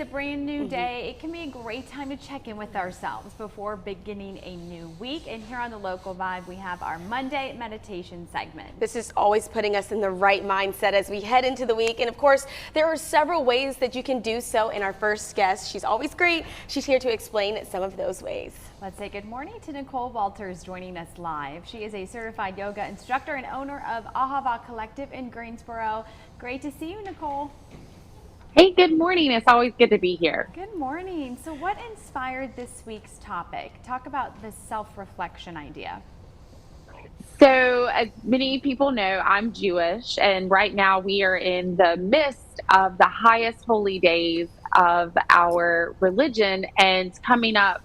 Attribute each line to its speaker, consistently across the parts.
Speaker 1: a brand new day. It can be a great time to check in with ourselves before beginning a new week. And here on the Local Vibe, we have our Monday meditation segment.
Speaker 2: This is always putting us in the right mindset as we head into the week. And of course, there are several ways that you can do so. And our first guest, she's always great. She's here to explain some of those ways.
Speaker 1: Let's say good morning to Nicole Walters joining us live. She is a certified yoga instructor and owner of Ahava Collective in Greensboro. Great to see you, Nicole.
Speaker 3: Hey, good morning. It's always good to be here.
Speaker 1: Good morning. So what inspired this week's topic? Talk about the self-reflection idea.
Speaker 3: So as many people know, I'm Jewish, and right now we are in the midst of the highest holy days of our religion, and coming up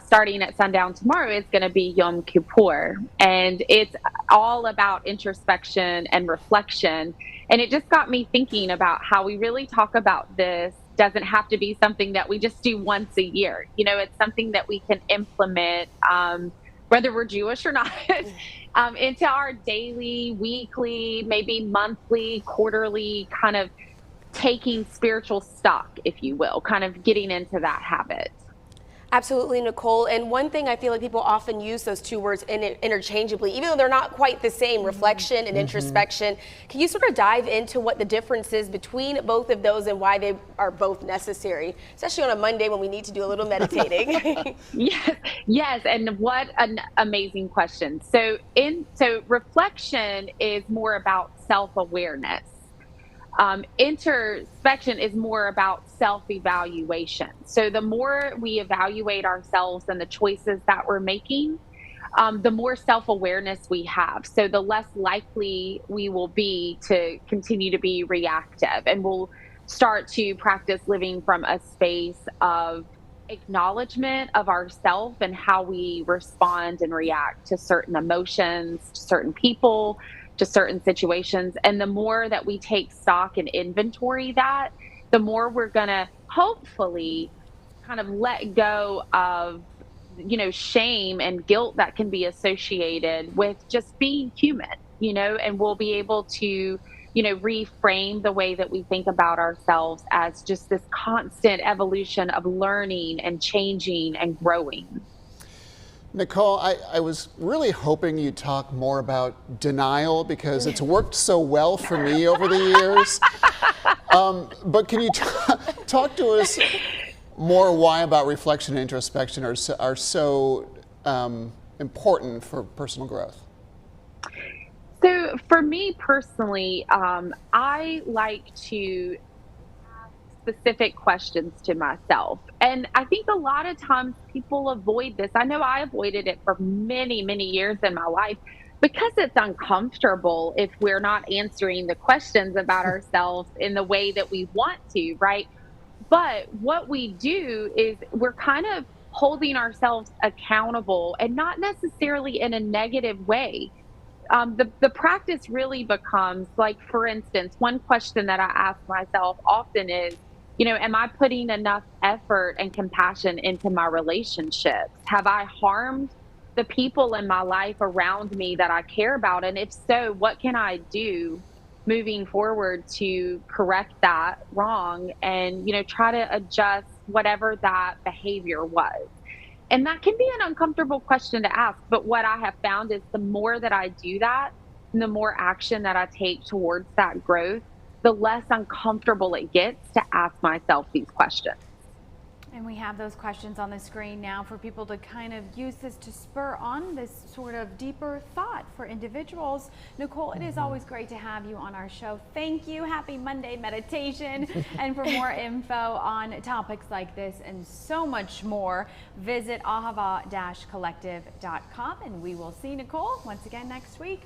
Speaker 3: starting at sundown tomorrow is going to be Yom Kippur, and it's all about introspection and reflection. And it just got me thinking about how we really talk about this doesn't have to be something that we just do once a year. You know, it's something that we can implement, whether we're Jewish or not, into our daily, weekly, maybe monthly, quarterly kind of taking spiritual stock, if you will, kind of getting into that habit.
Speaker 2: Absolutely, Nicole. And one thing I feel like people often use those two words interchangeably, even though they're not quite the same, reflection and introspection. Can you sort of dive into what the difference is between both of those and why they are both necessary, especially on a Monday when we need to do a little meditating?
Speaker 3: Yes. And what an amazing question. So reflection is more about self-awareness. Introspection is more about self-evaluation. So the more we evaluate ourselves and the choices that we're making, the more self-awareness we have. So the less likely we will be to continue to be reactive, and we'll start to practice living from a space of acknowledgement of ourselves and how we respond and react to certain emotions, to certain people, to certain situations. And the more that we take stock and inventory that, the more we're going to hopefully kind of let go of, shame and guilt that can be associated with just being human, and we'll be able to, reframe the way that we think about ourselves as just this constant evolution of learning and changing and growing.
Speaker 4: Nicole, I was really hoping you'd talk more about denial because it's worked so well for me over the years. But can you talk to us more why about reflection and introspection are so important for personal growth?
Speaker 3: So for me personally, I like to specific questions to myself. And I think a lot of times people avoid this. I know I avoided it for many, many years in my life because it's uncomfortable if we're not answering the questions about ourselves in the way that we want to, right? But what we do is we're kind of holding ourselves accountable, and not necessarily in a negative way. The practice really becomes, like, for instance, one question that I ask myself often is, am I putting enough effort and compassion into my relationships? Have I harmed the people in my life around me that I care about? And if so, what can I do moving forward to correct that wrong and, try to adjust whatever that behavior was? And that can be an uncomfortable question to ask. But what I have found is the more that I do that, and the more action that I take towards that growth, the less uncomfortable it gets to ask myself these questions.
Speaker 1: And we have those questions on the screen now for people to kind of use this to spur on this sort of deeper thought for individuals. Nicole, it is always great to have you on our show. Thank you. Happy Monday meditation. And for more info on topics like this and so much more, visit ahava-collective.com, and we will see Nicole once again next week.